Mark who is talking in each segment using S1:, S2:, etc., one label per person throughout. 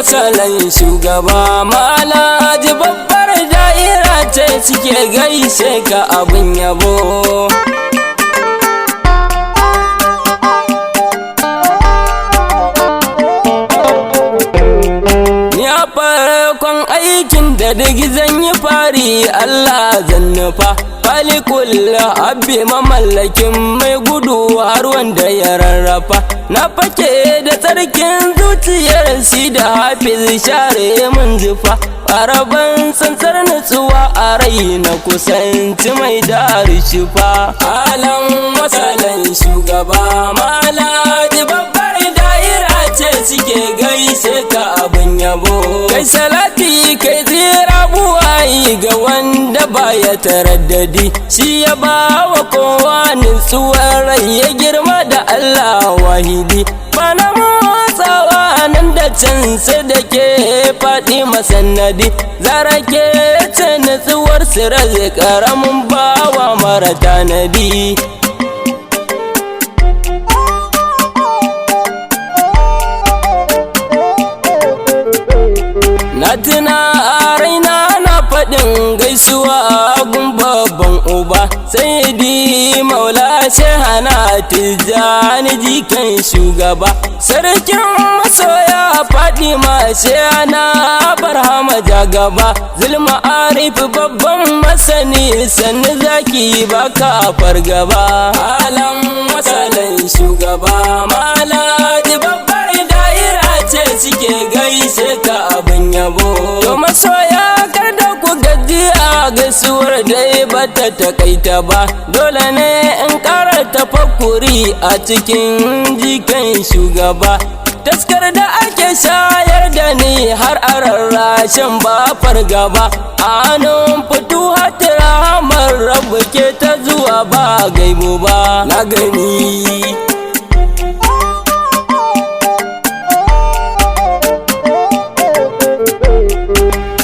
S1: Salon shugaba Malaji babbar da'ira ce suke gaishe ka abin yabo. Ni a farkon aikin da duk zan yi fari Allah zan nufa, falikul abbi mamallakin mai gudu har wanda ya rarrafa. Na fake da tsarkin zuciyar si da hafiz share mun zufa, araban tsantsar nutsuwa a rai na kusanci mai dari shifa. Alan wasalan shugaba Malaji babbar da'ira ce suke gaishe ka abin yabo. Kai salati kai tsira buwayi ga wanda baya taraddadi, shi ya ba wa kowa nutsuwar rai ya girma da Allah wahidi. Bana motsawa nan da can sai da ke faɗi masannadi, zara ke ce nutsuwar sirar ƙaramin bawa mara tanadi. Na tuna a raina na faɗin gaisuwa gun babban uba, sayyidi maula shehana tijjani jikan shugaba, sarkin masoya Fatima shehana barhama jagaba, zulma arif babban masani sannu zaki baka fargaba. Alan wasalan shugaba Malaji babbar da'ira ce suke gaishe ka abin yabo. To masoya kar da ku gajiya gaisuwar dai bata takaita ba, dole ne in ƙara tafakkuri a cikin jikan shugaba. Taskar da ake shayar da ni har a rarrashin ba fargaba, a hannun fito hatira hamar rabu ke ta zuwa ba gaibu ba na gani.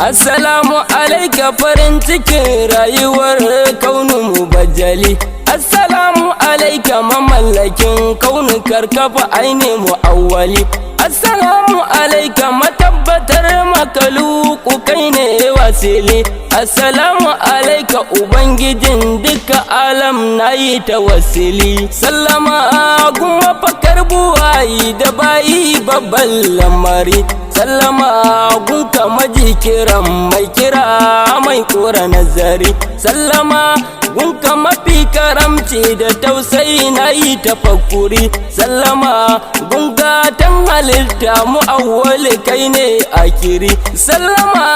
S1: Assalamu alaika farin cikin rayuwar kaunin mubajjali, assalamu alaika mamallakin kaunin karkafa aini mu'awwali, assalamu alaika matabbatar makaluku kai ne wasili, assalamu alaika ubangijin duka alam nayi tawassili. Sallama gun fakar buwayi da bayi babban lamari, sallama gunka maji kiran mai kira mai kora nazari, sallama gunka mafi karamci da tausayi na yi tafakkuri, sallama gunga tan halitta mu'awwali kai ne akiri, sallama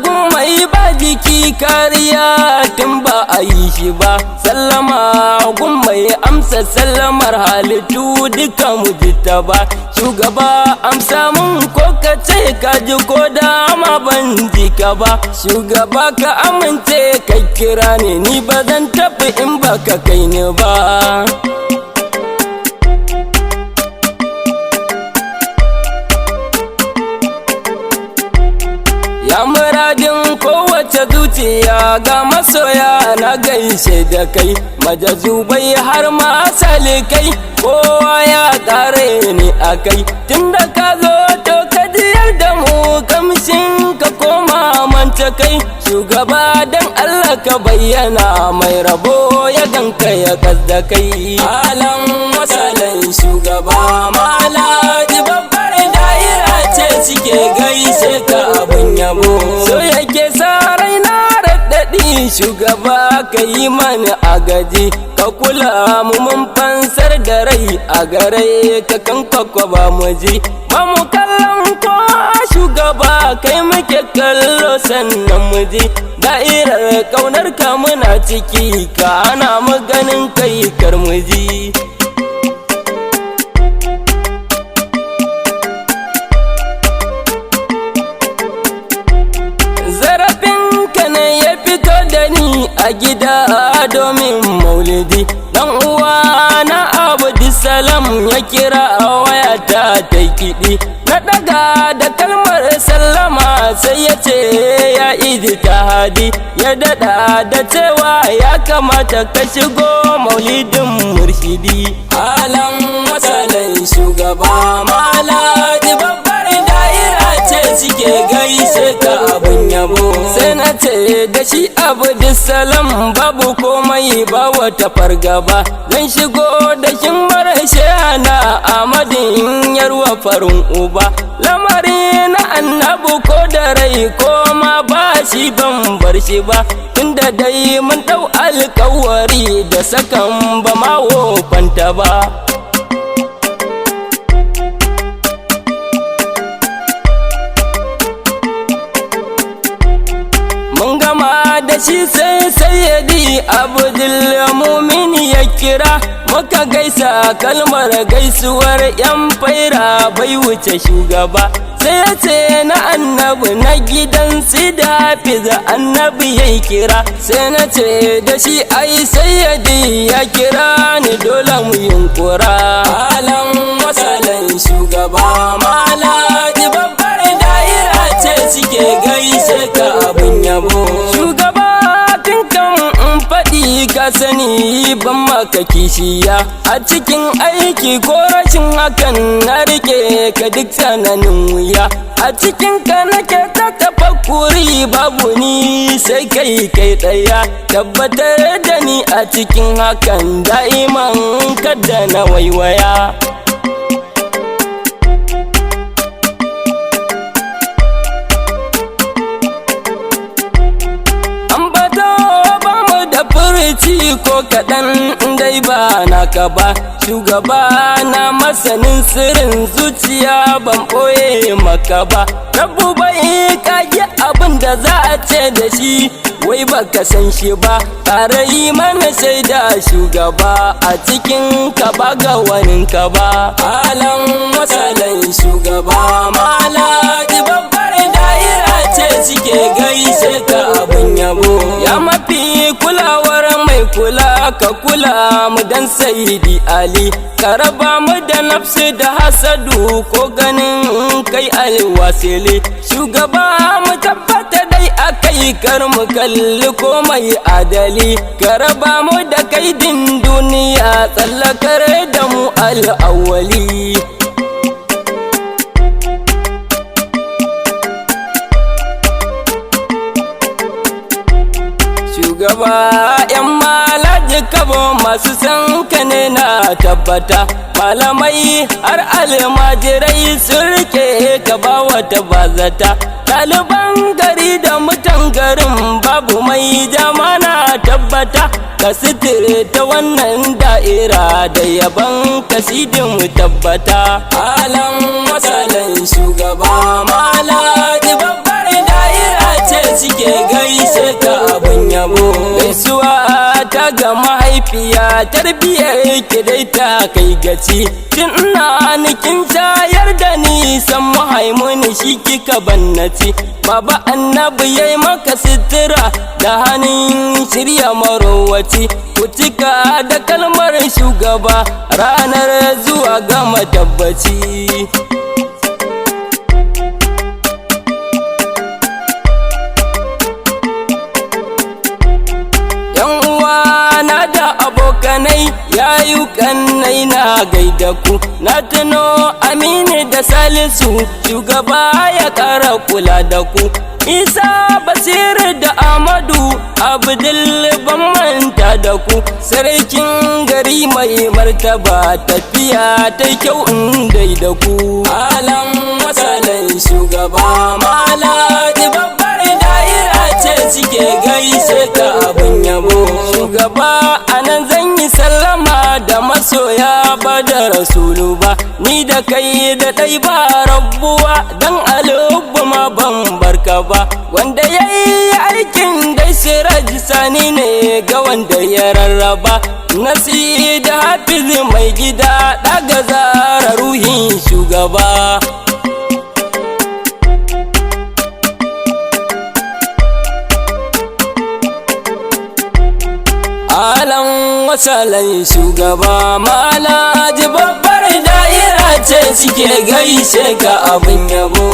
S1: gun mai ba jiki kariya tun ba a yi shi ba, sallama gun mai amsa sallamar halittu duka mujita ba. Shugaba amsa mun ko ka ce ka ji ko dama ban ji ka ba, shugaba ka amince ka kira ni ba zan tafi in ba ka kai ni ba. Ya muradin kowace zuciya ga masoya na gaishe da kai, majazubai har ma salikai kowa ya kare ni a kai, tunda ka zo to ka jiyar da mu kamshin ka koma manta kai, shugaba dan Allah ka bayyana mai rabo ya ganka ya kasda kai. Alan wasalan shugaba Malaji babbar da'ira ce suke gaishe ka abin yabo. So yake sa raina raɗaɗi shugaba ka yi mani agaji, ka kula mu mun fansar da rai a gare ka kan kwakwaba mu ji, ba mu kallon ko shugaba kai muke kallo sannan mu ji, da'irar kaunar ka muna ciki ka ana mu ganin kai kar mu ji. A gida domin maulidi dan uwa na Abdulsalam ya kira a wayata ta kiɗi. Na ɗaga da kalmar sallama sai ya ce ya idi ta hadi, ya daɗa da cewa ya kamata ka shigo maulidin murshidi. Alan wasalan shugaba Maladi babbar da'ira ce suke gaishe ka abun yabo. Sai na ce da shi Abdulsalam babu komai ba wata fargaba, zan shigo da himmar shehana Ahmadin yarwa farin uba. Lamari na annabu ko da rai ko ma ba shi ban bar shi ba, tunda dai mun dau alkawari da sakan ba ma wofanta ba. Mun gama da shi sai sayyidi Abdul Mumin ya kira, muka gaisa kalmar gaisuwar yan faira bai wuce shugaba. Sai ya ce na annabi na gidan sida Hafiza annabi ya kira. Sai na ce da shi ai sayyidi ya kira ni dole mu yunkura. Alan wasalan shugaba Maladi babbar da'ira ce suke gaishe ka abun yabo. Shugaba tun kan in faɗi ka sani ban maka kishiya, a cikin aiki ko rashin hakan na rike ka duk tsananin wuya. A cikin ka nake ta tafakkuri babu ni sai kai ɗaya, tabbatar da ni a cikin hakan da'iman kada na waiwaya. Ko kaɗan dai ba naka ba, shugaba na masanin sirrin zuciya ban ɓoye maka ba. Rabu bai kage abin da za a ce da shi wai baka san shi ba, ƙara yi mana shaida shugaba a cikin ka ba ga waninka ba. Alan wasalan shugaba Maladi babbar da'ira ce suke gaishe ka abin yabo. Ya mafi kulawar mai kula ka kula mu dan Sayyidi Ali, ka raba mu da nafsi da hasadu ko ganin kai alwasili. Shugaba mu tabbata dai akai kar mu kalli komai adali, ka raba mu da kaidin duniya tsallakar da mu al'awwali. Shugaba yan Malaji kabo masu san ka ne na tabbata, malamai har almajirai sun rike ka ba wata bazata. Ɗaliban gari da mutan garin babu mai jamana tabbata, ka sitire ta wannan da'ira da yaban kasidin mu tabbata. Alan wasalan shugaba Maladi babbar da'ira ce suke gaishe ka abun yabo. Gaisuwa ta ga mahaifiya tarbiyyar ki dai ta kai gaci, tun ina nikin shayar da ni san mahaimuni shi kika bannaci. Baba annabi yayi maka sitira da hannun shirya marowaci, ku cika da kalmar shugaba ranar zuwa gama tabbaci. Abokanai yayu kannai na gaida ku, na tuno Aminu da Salisu shugaba ya ƙara kula da ku. Isa Basir da Amadu Abdul ban manta da ku, sarkin gari mai martaba tafiya ta kyau in gaida ku. Alan wasalan shugaba Maladi babbar da'ira ce suke gaishe ka abun yabo. Shugaba anan zan yi sallama da masoya ba da rasulu ba, ni da kai da ɗai ba rabuwa dan alubba ma ban barka ba. Wanda ya yi aikin dai Siraj Sani ne ga wanda ya rarraba, Nasi da Hafiz mai gida ɗaga zara ruhin shugaba. Alan wasalan shugaba Malaji babbar da'ira ce suke gaishe ka abin yabo